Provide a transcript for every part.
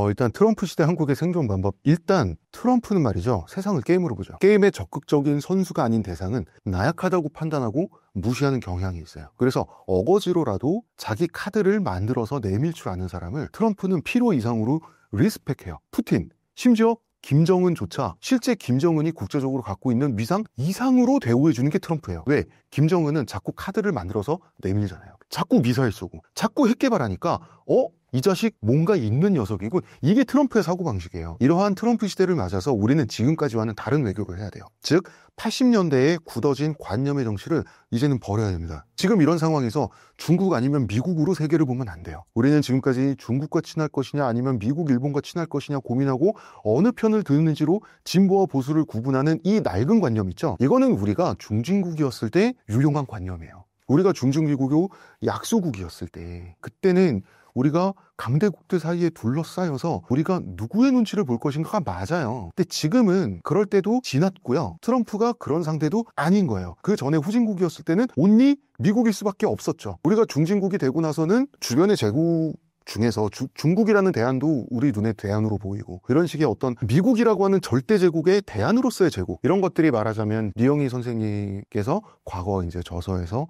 일단 트럼프 시대 한국의 생존 방법. 일단 트럼프는 말이죠. 세상을 게임으로 보죠. 게임의 적극적인 선수가 아닌 대상은 나약하다고 판단하고 무시하는 경향이 있어요. 그래서 어거지로라도 자기 카드를 만들어서 내밀 줄 아는 사람을 트럼프는 필요 이상으로 리스펙해요. 푸틴, 심지어 김정은조차 실제 김정은이 국제적으로 갖고 있는 위상 이상으로 대우해주는 게 트럼프예요. 왜? 김정은은 자꾸 카드를 만들어서 내밀잖아요. 자꾸 미사일 쏘고 자꾸 핵 개발하니까 이 자식 뭔가 있는 녀석이고, 이게 트럼프의 사고방식이에요. 이러한 트럼프 시대를 맞아서 우리는 지금까지와는 다른 외교를 해야 돼요. 즉 80년대에 굳어진 관념의 정치를 이제는 버려야 됩니다. 지금 이런 상황에서 중국 아니면 미국으로 세계를 보면 안 돼요. 우리는 지금까지 중국과 친할 것이냐 아니면 미국, 일본과 친할 것이냐 고민하고 어느 편을 드는지로 진보와 보수를 구분하는 이 낡은 관념 있죠. 이거는 우리가 중진국이었을 때 유용한 관념이에요. 우리가 중진국이고 약소국이었을 때, 그때는 우리가 강대국들 사이에 둘러싸여서 우리가 누구의 눈치를 볼 것인가가 맞아요. 근데 지금은 그럴 때도 지났고요. 트럼프가 그런 상태도 아닌 거예요. 그 전에 후진국이었을 때는 온리 미국일 수밖에 없었죠. 우리가 중진국이 되고 나서는 주변의 제국 중에서 중국이라는 대안도 우리 눈에 대안으로 보이고, 이런 식의 어떤 미국이라고 하는 절대 제국의 대안으로서의 제국, 이런 것들이 말하자면 리영희 선생님께서 과거 이제 저서에서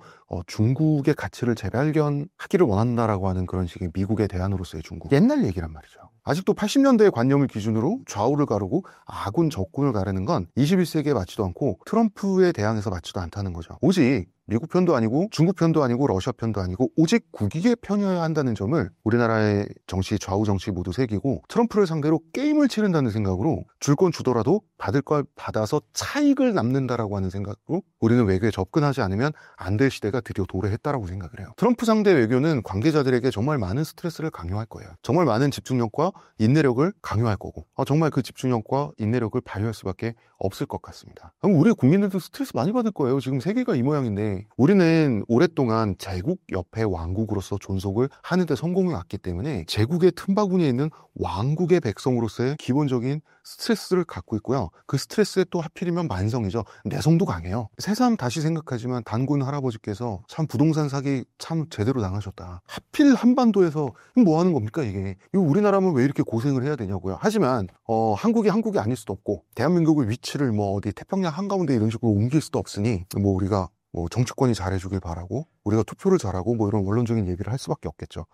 중국의 가치를 재발견하기를 원한다라고 하는 그런 식의 미국의 대안으로서의 중국, 옛날 얘기란 말이죠. 아직도 80년대의 관념을 기준으로 좌우를 가르고 아군 적군을 가르는 건 21세기에 맞지도 않고 트럼프에 대항해서 맞지도 않다는 거죠. 오직 미국 편도 아니고 중국 편도 아니고 러시아 편도 아니고 오직 국익의 편이어야 한다는 점을 우리나라의 정치, 좌우 정치 모두 새기고, 트럼프를 상대로 게임을 치른다는 생각으로 줄 건 주더라도 받을 걸 받아서 차익을 남는다라고 하는 생각으로 우리는 외교에 접근하지 않으면 안 될 시대가 드디어 도래했다라고 생각을 해요. 트럼프 상대 외교는 관계자들에게 정말 많은 스트레스를 강요할 거예요. 정말 많은 집중력과 인내력을 강요할 거고, 정말 그 집중력과 인내력을 발휘할 수밖에 없을 것 같습니다. 그럼 우리 국민들도 스트레스 많이 받을 거예요. 지금 세계가 이 모양인데 우리는 오랫동안 제국 옆에 왕국으로서 존속을 하는 데 성공해 왔기 때문에 제국의 틈바구니에 있는 왕국의 백성으로서의 기본적인 스트레스를 갖고 있고요. 그 스트레스에 또 하필이면 만성이죠. 내성도 강해요. 새삼 다시 생각하지만 단군 할아버지께서 참 부동산 사기 참 제대로 당하셨다. 하필 한반도에서 뭐 하는 겁니까 이게. 이거 우리나라면 왜 이렇게 고생을 해야 되냐고요. 하지만 한국이 아닐 수도 없고, 대한민국의 위치를 뭐 어디 태평양 한가운데 이런 식으로 옮길 수도 없으니 우리가 정치권이 잘해주길 바라고, 우리가 투표를 잘하고 이런 원론적인 얘기를 할 수밖에 없겠죠.